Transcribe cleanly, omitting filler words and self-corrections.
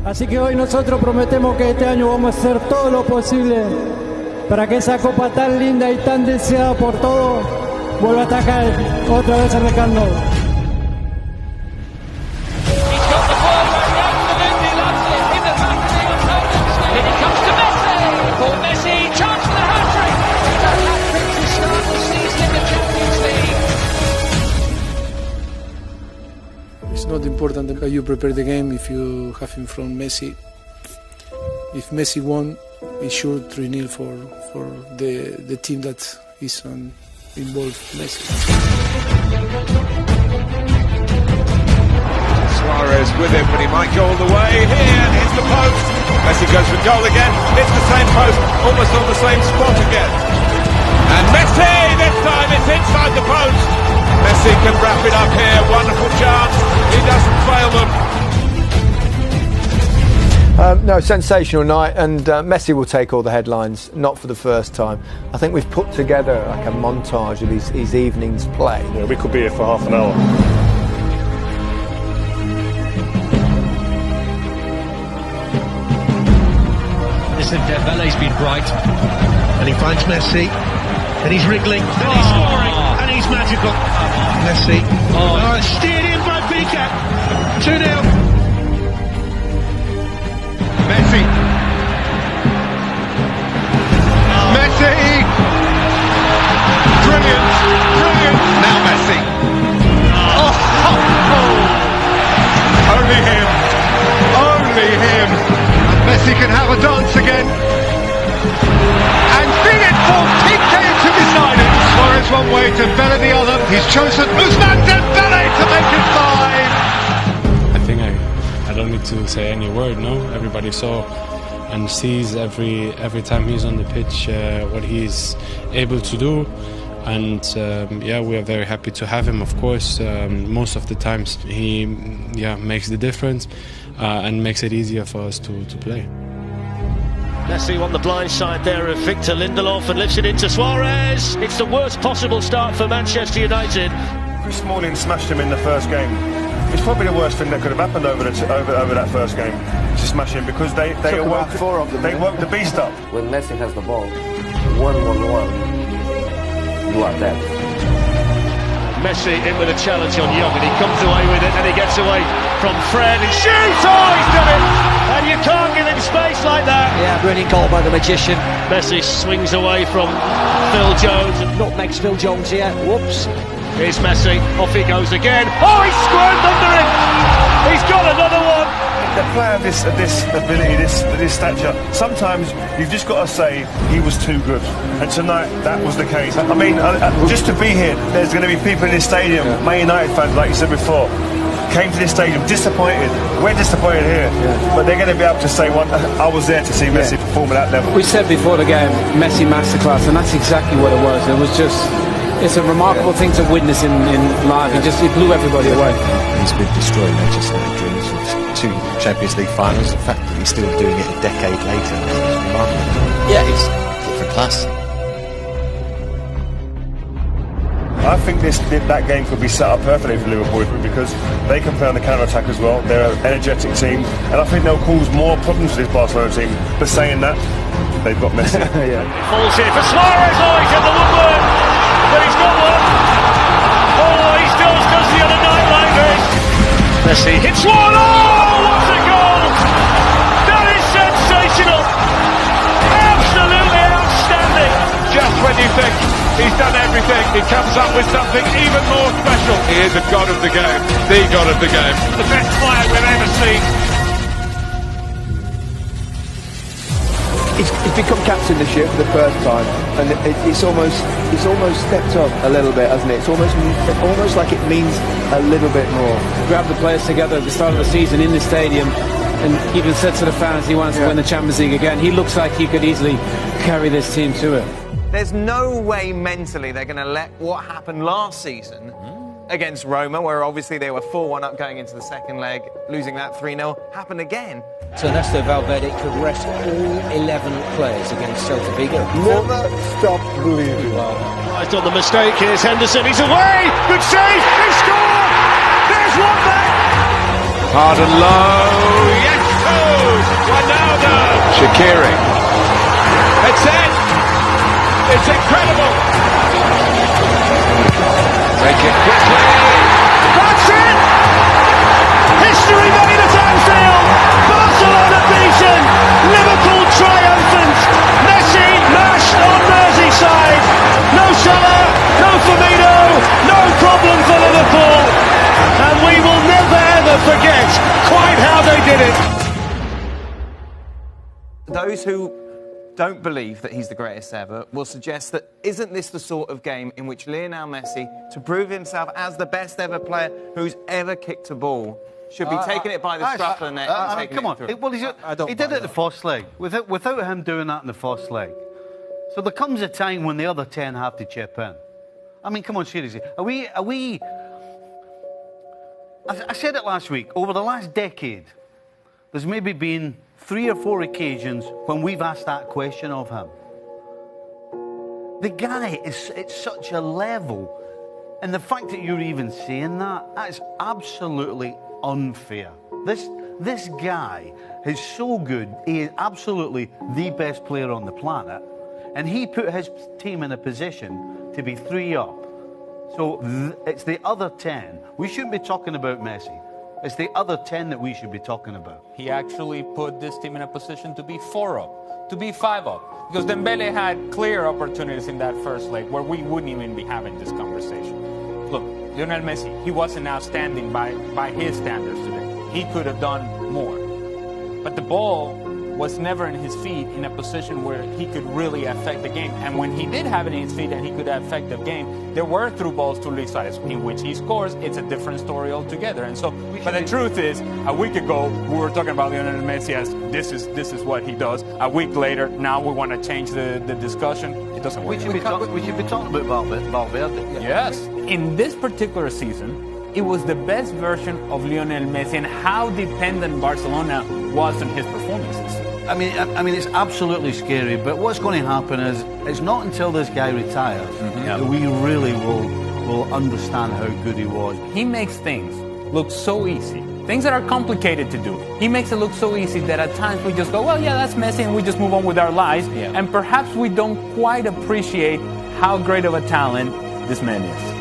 Así que hoy nosotros prometemos que este año vamos a hacer todo lo posible para que esa copa tan linda y tan deseada por todos vuelva a atacar otra vez en el Camp Nou. Messi, chance for the hat-trick. That hat-trick to start the season in the Champions League. It's not important how you prepare the game if you have in front Messi. If Messi won, it's sure 3-0 for the team that is involved, Messi. Suarez with him, but he might go all the way here and hits the post. Messi goes for goal again, hits the same post, almost on the same spot again. And Messi, this time it's inside the post. Messi can wrap it up here, wonderful chance, he doesn't fail them. No, sensational night, and Messi will take all the headlines, not for the first time. I think we've put together like a montage of his evening's play. Yeah, we could be here for half an hour. Listen, Dembele's been bright, and he finds Messi, and he's wriggling, and he's scoring, and he's magical. Messi, steered in by Piqué, 2-0. Messi, Messi, brilliant, brilliant. Now Messi. Only him. Only him. Messi can have a dance again. And feed it for Piqué to decide it. Suarez one way, Dembele the other. He's chosen Ousmane Dembele to make it 5. I think I don't need to say any word, no? Everybody saw and sees every time he's on the pitch what he's able to do. And yeah, we are very happy to have him, of course. Most of the times he makes the difference and makes it easier for us to play. Messi on the blind side there of Victor Lindelof and lifts it into Suarez. It's the worst possible start for Manchester United. Chris Smalling smashed him in the first game. It's probably the worst thing that could have happened over that first game, to smash him, because they woke the beast up. When Messi has the ball, 1-1-1, you are dead. Messi in with a challenge on Young, and he comes away with it, and he gets away from Fred and shoots! Oh, he's done it! And you can't give him space like that. Yeah, brilliant goal by the magician. Messi swings away from Phil Jones. Nutmegs Phil Jones here. Whoops. Here's Messi, off he goes again. Oh, he's squirmed under him! He's got another one! The player of this ability, this stature, sometimes you've just got to say he was too good. And tonight, that was the case. I mean, just to be here, there's going to be people in this stadium, Man United fans, like you said before, came to this stadium disappointed. We're disappointed here. But they're going to be able to say, I was there to see Messi perform at that level. We said before the game, Messi masterclass, and that's exactly what it was. It was just, it's a remarkable thing to witness in live. He blew everybody away. He's been destroying Manchester United dreams with 2 Champions League finals. The fact that he's still doing it a decade later is remarkable. Yeah, it's different class. I think that game could be set up perfectly for Liverpool because they can play on the counter-attack as well. They're an energetic team, and I think they'll cause more problems for this Barcelona team. But saying that, they've got Messi. Falls here for Suarez. Oh, he's in the woodwork, but he's got one. Oh, he still does the other night like this. Messi hits one. Oh, what a goal! That is sensational. Absolutely outstanding. Just when you think he's done everything, he comes up with something even more special. He is the god of the game, the god of the game. The best player we've ever seen. He's become captain this year for the first time, and it's almost stepped up a little bit, hasn't it? It's almost like it means a little bit more. Grabbed the players together at the start of the season in the stadium and even said to the fans he wants to win the Champions League again. He looks like he could easily carry this team to it. There's no way mentally they're going to let what happened last season against Roma, where obviously they were 4-1 up going into the second leg, losing that 3-0, happen again. So Ernesto Valverde could rest all 11 players against Celta Vigo. Never stop believing. Right on the mistake, here's Henderson, he's away! Good save! He scored! There's one back! Hard and low, yes! Oh! Make it quickly. That's it! History made at Anfield! Barcelona beaten! Liverpool triumphant! Messi mashed on Merseyside! No Salah, no Firmino, no problem for Liverpool! And we will never ever forget quite how they did it! Those who don't believe that he's the greatest ever will suggest that isn't this the sort of game in which Lionel Messi, to prove himself as the best ever player who's ever kicked a ball, should be taking it by the scruff of the neck and taking come it on. through. Well, he did it the first leg, without him doing that in the first leg. So there comes a time when the other 10 have to chip in. I mean, come on, seriously. Are we... I said it last week. Over the last decade, there's maybe been 3 or 4 occasions when we've asked that question of him. The guy is at such a level, and the fact that you're even saying that is absolutely unfair. This guy is so good. He is absolutely the best player on the planet, and he put his team in a position to be 3 up. So it's the other 10. We shouldn't be talking about Messi. It's the other 10 that we should be talking about. He actually put this team in a position to be 4 up, to be 5 up. Because Dembele had clear opportunities in that first leg where we wouldn't even be having this conversation. Look, Lionel Messi, he wasn't outstanding by his standards today. He could have done more. But the ball was never in his feet in a position where he could really affect the game. And when he did have it in his feet and he could affect the game, there were through balls to Luis Suarez, in which he scores. It's a different story altogether. And so, but the truth is, a week ago, we were talking about Lionel Messi as this is what he does. A week later, now we want to change the discussion. It doesn't work. We should be talking about Valverde. Yes. In this particular season, it was the best version of Lionel Messi and how dependent Barcelona was on his performances. I mean, it's absolutely scary. But what's going to happen is it's not until this guy retires that we really will understand how good he was. He makes things look so easy. Things that are complicated to do. He makes it look so easy that at times we just go, well, yeah, that's Messi, and we just move on with our lives. Yeah. And perhaps we don't quite appreciate how great of a talent this man is.